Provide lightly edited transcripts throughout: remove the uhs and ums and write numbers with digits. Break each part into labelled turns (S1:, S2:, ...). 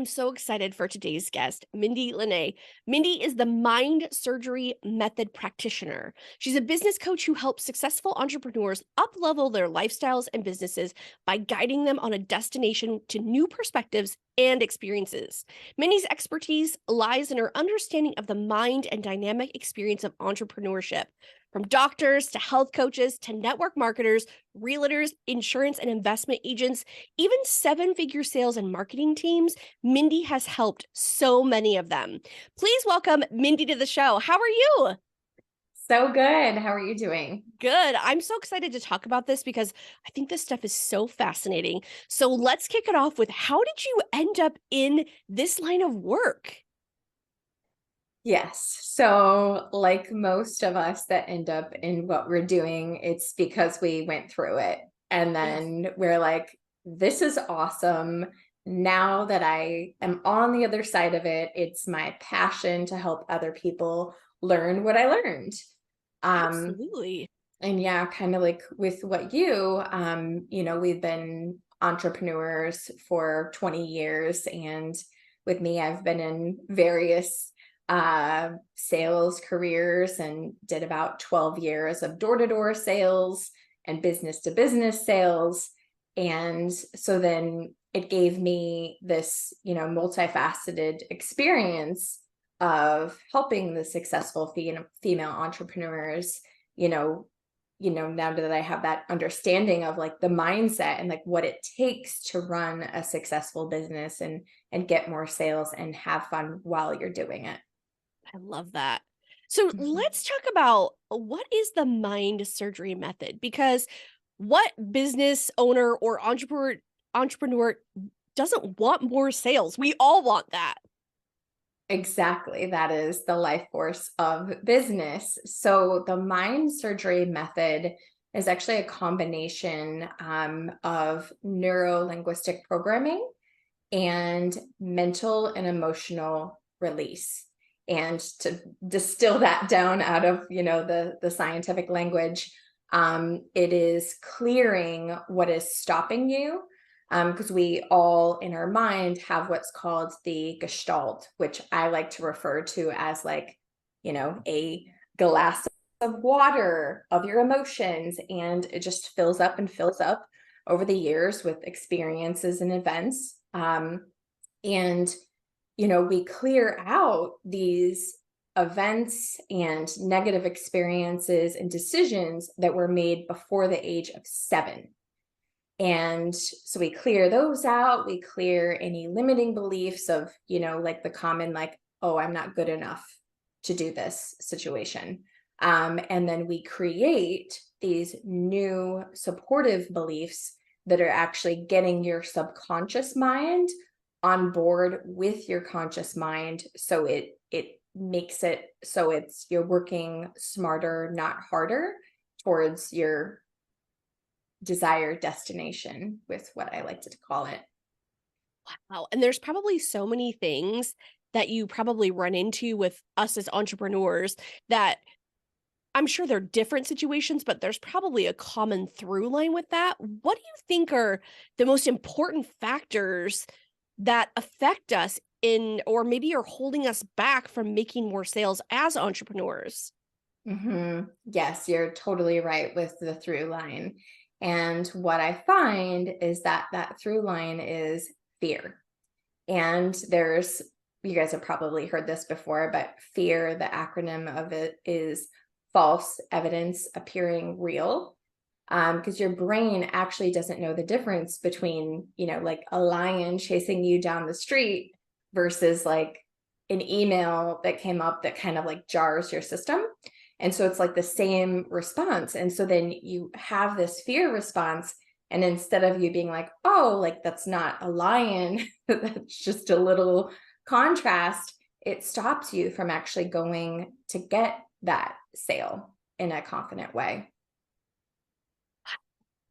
S1: I'm so excited for today's guest, Mindy Lanae. Mindy is the mind surgery method practitioner. She's a business coach who helps successful entrepreneurs up-level their lifestyles and businesses by guiding them on a destination to new perspectives and experiences. Mindy's expertise lies in her understanding of the mind and dynamic experience of entrepreneurship. From doctors to health coaches to network marketers, realtors, insurance and investment agents, even seven-figure sales and marketing teams, Mindy has helped so many of them. Please welcome Mindy to the show. How are you?
S2: So good. How are you doing?
S1: Good. I'm so excited to talk about this because I think this stuff is so fascinating. So let's kick it off with, how did you end up in this line of work?
S2: Yes. So, like most of us that end up in what we're doing, it's because we went through it. And
S1: Yes.
S2: then we're like, this is awesome. Now that I am on the other side of it, it's my passion to help other people learn what I learned. Um,
S1: Absolutely.
S2: and yeah, kind of like with what we've been entrepreneurs for 20 years. And with me, I've been in various sales careers and did about 12 years of door-to-door sales and business-to-business sales. And so then it gave me this, multifaceted experience of helping the successful female entrepreneurs, now that I have that understanding of like the mindset and like what it takes to run a successful business and get more sales and have fun while you're doing it.
S1: I love that. So
S2: Mhm.
S1: let's talk about, what is the mind surgery method? Because what business owner or entrepreneur doesn't want more sales? We all want that.
S2: Exactly. That is the life force of business. So the mind surgery method is actually a combination of neurolinguistic programming and mental and emotional release. And to distill that down out of, the scientific language, it is clearing what is stopping you. Because we all in our mind have what's called the gestalt, which I like to refer to as like, a glass of water of your emotions. And it just fills up and fills up over the years with experiences and events. And, we clear out these events and negative experiences and decisions that were made before the age of 7. And so we clear those out. We clear any limiting beliefs of, like the common, like, oh, I'm not good enough to do this situation. And then we create these new supportive beliefs that are actually getting your subconscious mind on board with your conscious mind. So it makes it so you're working smarter, not harder, towards your desired destination, with what I like to call it.
S1: Wow. And there's probably so many things that you probably run into with us as entrepreneurs that I'm sure they're different situations, but there's probably a common through line with that. What do you think are the most important factors that affect us in, or maybe are holding us back from making more sales as entrepreneurs?
S2: Yes, you're totally right with the through line. And what I find is that that through line is fear. And you guys have probably heard this before, but fear, the acronym of it is false evidence appearing real. Because your brain actually doesn't know the difference between, like a lion chasing you down the street versus like an email that came up that kind of like jars your system. And so it's like the same response. And so then you have this fear response. And instead of you being like, oh, like that's not a lion, that's just a little contrast, it stops you from actually going to get that sale in a confident way.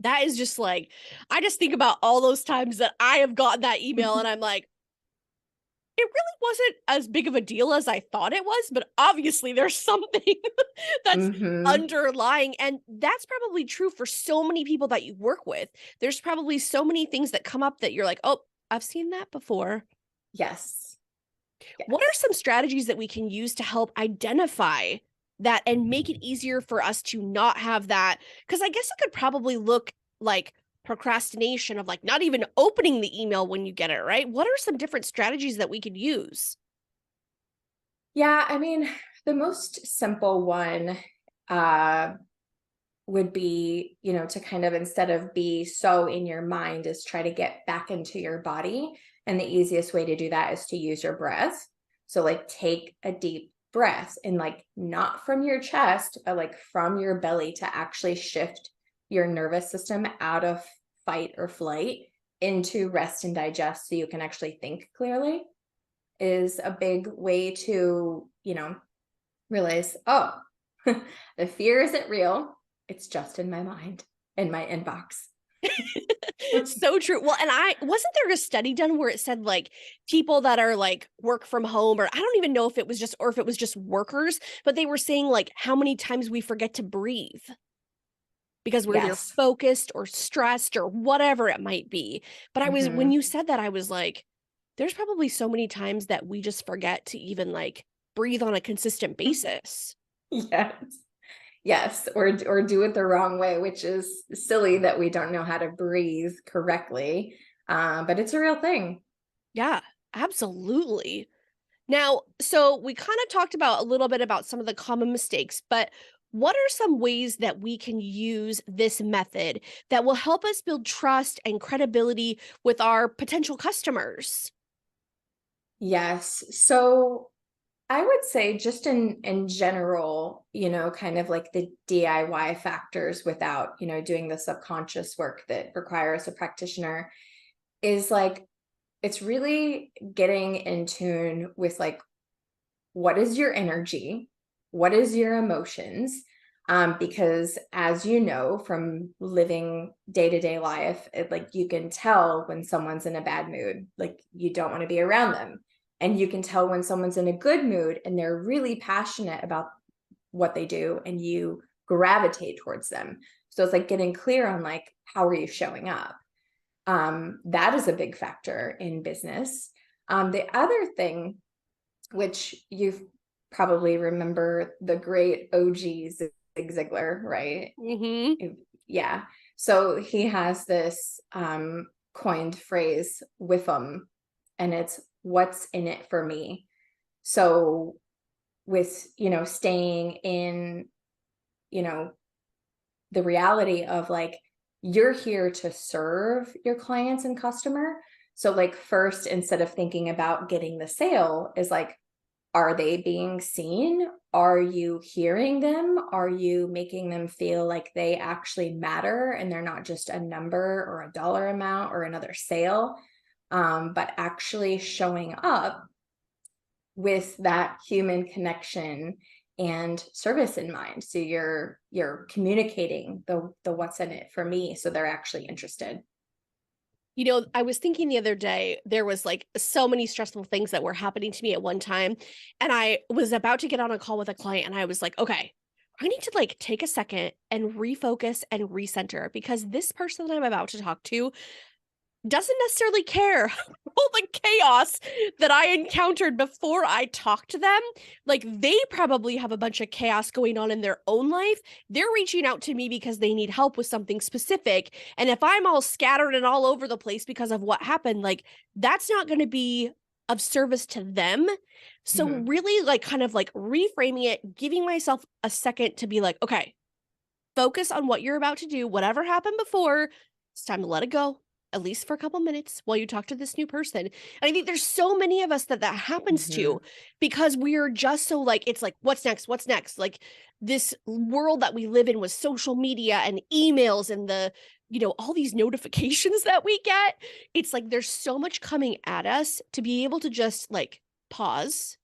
S1: That is just like, I just think about all those times that I have gotten that email and I'm like, it really wasn't as big of a deal as I thought it was, but obviously there's something that's
S2: hmm
S1: underlying. And that's probably true for so many people that you work with. There's probably so many things that come up that you're like, oh, I've seen that before.
S2: Yes.
S1: What are
S2: Yes.
S1: some strategies that we can use to help identify that and make it easier for us to not have that? Because I guess it could probably look like procrastination of like not even opening the email when you get it, right? What are some different strategies that we could use?
S2: Yeah, I mean, the most simple one uh would be, to kind of, instead of be so in your mind, is try to get back into your body. And the easiest way to do that is to use your breath. So like take a deep breath, and like not from your chest, but like from your belly, to actually shift your nervous system out of fight or flight into rest and digest, so you can actually think clearly, is a big way to, realize, oh, the fear isn't real. It's just in my mind, in my inbox.
S1: So true. Well, and I wasn't there a study done where it said like people that are like work from home, or I don't even know if it was just, or if it was just workers, but they were saying like how many times we forget to breathe because we're either
S2: Yes.
S1: focused or stressed or whatever it might be. But when
S2: Hmm.
S1: you said that, I was like, there's probably so many times that we just forget to even like breathe on a consistent basis.
S2: Yes. Yes. Or do it the wrong way, which is silly that we don't know how to breathe correctly. But it's a real thing.
S1: Yeah, absolutely. Now, so we kind of talked about a little bit about some of the common mistakes, but what are some ways that we can use this method that will help us build trust and credibility with our potential customers?
S2: Yes. So I would say, just in general, kind of like the DIY factors, without, doing the subconscious work that requires a practitioner, is like, it's really getting in tune with like, what is your energy? What is your emotions? Because as you know from living day-to-day life, like you can tell when someone's in a bad mood, like you don't want to be around them. And you can tell when someone's in a good mood and they're really passionate about what they do, and you gravitate towards them. So it's like getting clear on like, how are you showing up? That is a big factor in business. The other thing, which you probably remember, the great OG Zig Ziglar, right?
S1: Mm-hmm.
S2: Yeah. So he has this coined phrase with him, and it's, what's in it for me? So with, staying in, you know, the reality of like, you're here to serve your clients and customer. So like, first, instead of thinking about getting the sale, is like, are they being seen? Are you hearing them? Are you making them feel like they actually matter and they're not just a number or a dollar amount or another sale, but actually showing up with that human connection and service in mind? So you're communicating the what's in it for me, so they're actually interested.
S1: You know, I was thinking the other day, there was like so many stressful things that were happening to me at one time. And I was about to get on a call with a client, and I was like, okay, I need to like take a second and refocus and recenter, because this person that I'm about to talk to doesn't necessarily care all the chaos that I encountered before I talked to them. Like, they probably have a bunch of chaos going on in their own life. They're reaching out to me because they need help with something specific. And if I'm all scattered and all over the place because of what happened, like, that's not going to be of service to them. So,
S2: Mhm.
S1: really, like, kind of like reframing it, giving myself a second to be like, okay, focus on what you're about to do. Whatever happened before, it's time to let it go, at least for a couple minutes while you talk to this new person. And I think there's so many of us that that happens
S2: Mhm.
S1: to, because we are just so like, it's like, what's next? What's next? Like, this world that we live in with social media and emails and all these notifications that we get. It's like there's so much coming at us to be able to just like pause.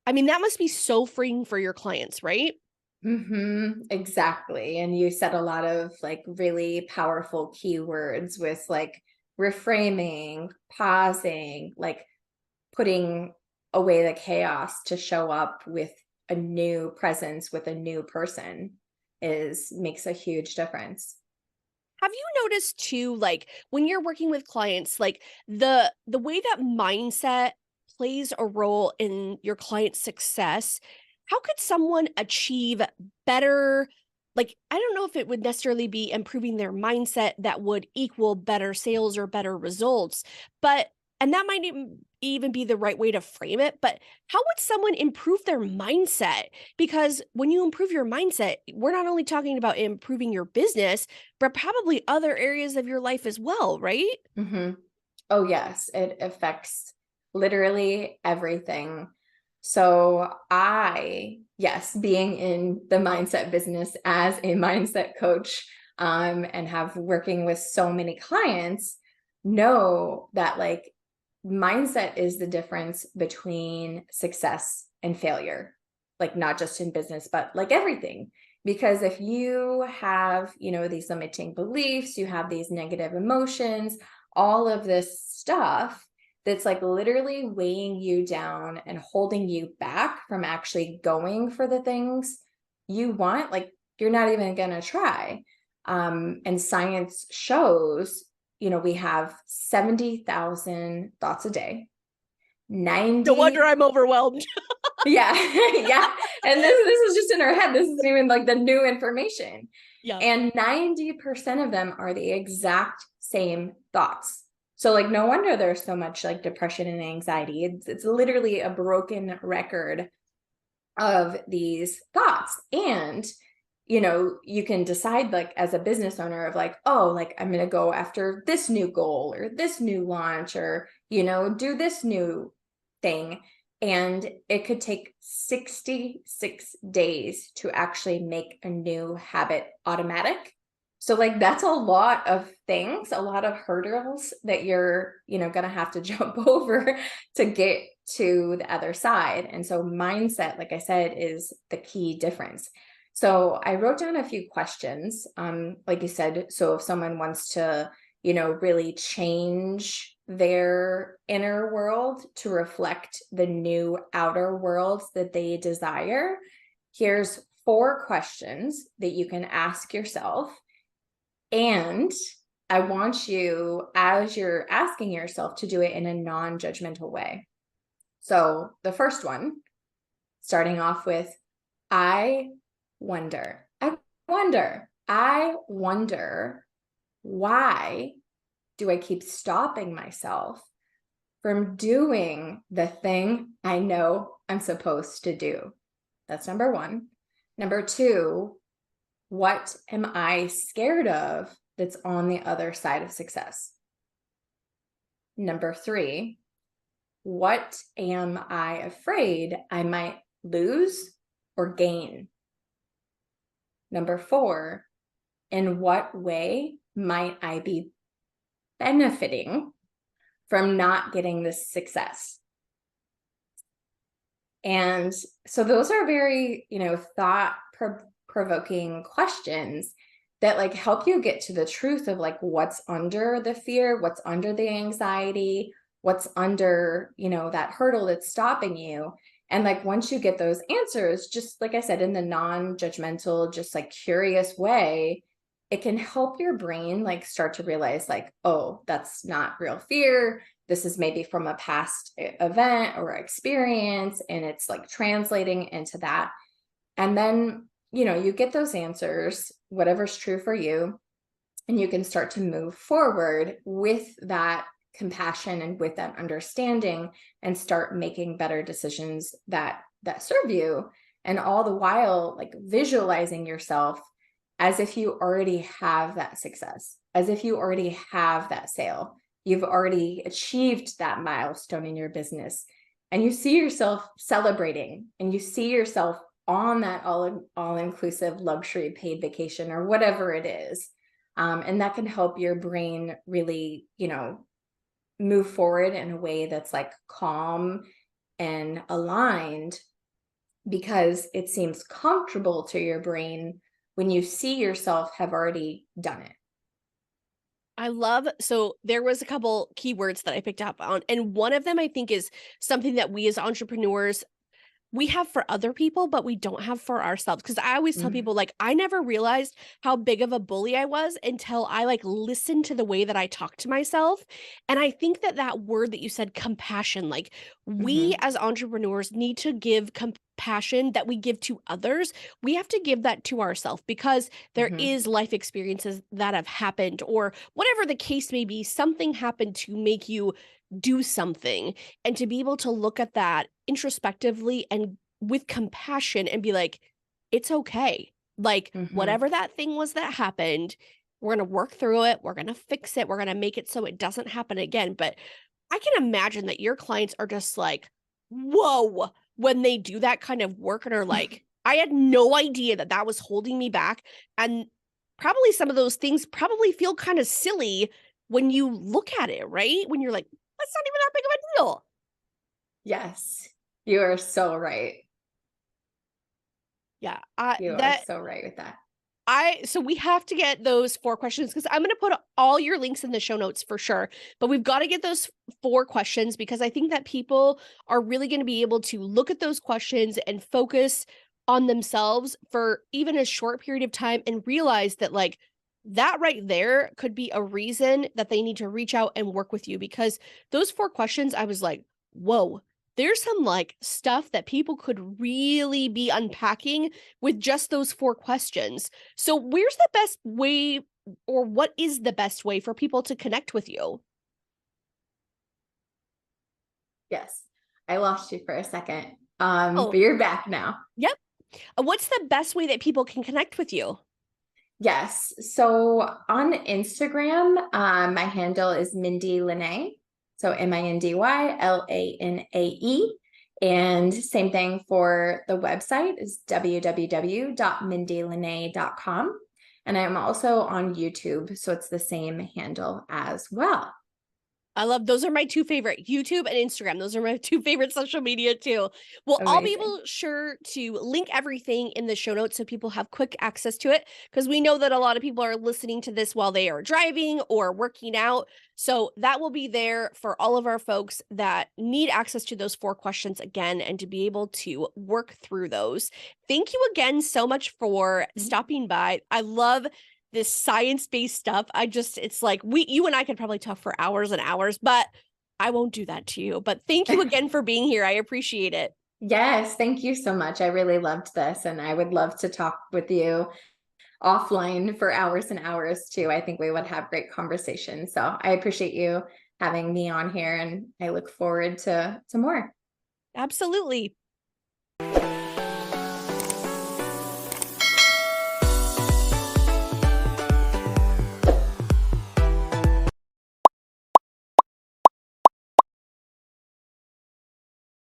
S1: I mean, that must be so freeing for your clients, right?
S2: Exactly. And you said a lot of like really powerful keywords with like reframing, pausing, like putting away the chaos to show up with a new presence, with a new person, is makes a huge difference.
S1: Have you noticed too, like when you're working with clients, like the way that mindset plays a role in your client's success? How could someone achieve better? Like, I don't know if it would necessarily be improving their mindset that would equal better sales or better results, but and that might even be the right way to frame it. But how would someone improve their mindset? Because when you improve your mindset, we're not only talking about improving your business, but probably other areas of your life as well, right?
S2: hmm Oh, yes, it affects literally everything. So yes, being in the mindset business as a mindset coach, and have working with so many clients, know that like mindset is the difference between success and failure, like not just in business, but like everything. Because if you have, these limiting beliefs, you have these negative emotions, all of this stuff that's like literally weighing you down and holding you back from actually going for the things you want, like you're not even going to try. And science shows, we have 70,000 thoughts a day.
S1: No wonder
S2: 90
S1: I'm overwhelmed.
S2: Yeah. Yeah. And this is just in our head. This isn't even like the new information.
S1: Yeah.
S2: And 90% of them are the exact same thoughts. So like no wonder there's so much like depression and anxiety. It's literally a broken record of these thoughts. And you can decide like as a business owner of like, oh, like I'm going to go after this new goal or this new launch or, do this new thing. And it could take 66 days to actually make a new habit automatic. So like that's a lot of things, a lot of hurdles that you're, going to have to jump over to get to the other side. And so mindset, like I said, is the key difference. So I wrote down a few questions, like you said. So if someone wants to, really change their inner world to reflect the new outer worlds that they desire, here's 4 questions that you can ask yourself. And I want you, as you're asking yourself, to do it in a non-judgmental way. So the first one, starting off with, I wonder, I wonder, why do I keep stopping myself from doing the thing I know I'm supposed to do? That's number 1. Number 2, what am I scared of that's on the other side of success? Number 3, what am I afraid I might lose or gain? Number 4, in what way might I be benefiting from not getting this success? And so those are very, thought provoking questions that like help you get to the truth of like what's under the fear, what's under the anxiety, what's under, that hurdle that's stopping you. And like once you get those answers, just like I said, in the non-judgmental, just like curious way, it can help your brain like start to realize like, oh, that's not real fear. This is maybe from a past event or experience, and it's like translating into that. And then, you get those answers, whatever's true for you, and you can start to move forward with that compassion and with that understanding and start making better decisions that serve you. And all the while, like visualizing yourself as if you already have that success, as if you already have that sale. You've already achieved that milestone in your business, and you see yourself celebrating, and you see yourself on that all-inclusive luxury paid vacation or whatever it is. And that can help your brain really, move forward in a way that's like calm and aligned, because it seems comfortable to your brain when you see yourself have already done it.
S1: I love so there was a couple keywords that I picked up on, and one of them I think is something that we as entrepreneurs we have for other people, but we don't have for ourselves. Cause I always tell
S2: Mhm.
S1: people, like, I never realized how big of a bully I was until I like listened to the way that I talk to myself. And I think that that word that you said, compassion, like we
S2: Mhm.
S1: as entrepreneurs need to give compassion that we give to others. We have to give that to ourselves because there
S2: Mhm.
S1: is life experiences that have happened, or whatever the case may be, something happened to make you do something, and to be able to look at that introspectively and with compassion and be like, it's okay. Like,
S2: Mhm.
S1: whatever that thing was that happened, we're going to work through it. We're going to fix it. We're going to make it so it doesn't happen again. But I can imagine that your clients are just like, whoa, when they do that kind of work and are like, I had no idea that that was holding me back. And probably some of those things probably feel kind of silly when you look at it, right? When you're like, that's not even that big of a deal.
S2: Yes. You are so right.
S1: Yeah,
S2: You are so right with that.
S1: so we have to get those 4 questions because I'm gonna put all your links in the show notes for sure, but we've gotta get those 4 questions because I think that people are really gonna be able to look at those questions and focus on themselves for even a short period of time and realize that, like, that right there could be a reason that they need to reach out and work with you, because those 4 questions, I was like, "Whoa, there's some, like, stuff that people could really be unpacking with just those 4 questions." So where's the best way, or what is the best way for people to connect with you?
S2: Yes. I lost you for a second.
S1: Oh,
S2: But you're back now.
S1: yep. What's the best way that people can connect with you?
S2: Yes. So on Instagram, my handle is Mindy Lanae. So MindyLanae. And same thing for the website is www.mindylanae.com. And I'm also on YouTube. So it's the same handle as well.
S1: I love those are my 2 favorite, YouTube and Instagram. Those are my 2 favorite social media too. Well, I'll be
S2: Amazing.
S1: able sure to link everything in the show notes so people have quick access to it, because we know that a lot of people are listening to this while they are driving or working out. So that will be there for all of our folks that need access to those 4 questions again and to be able to work through those. Thank you again so much for stopping by. I love this science-based stuff. It's like you and I could probably talk for hours and hours, but I won't do that to you. But thank you again for being here. I appreciate it.
S2: Yes, thank you so much. I really loved this, and I would love to talk with you offline for hours and hours too. I think we would have great conversations. So I appreciate you having me on here, and I look forward to more.
S1: Absolutely.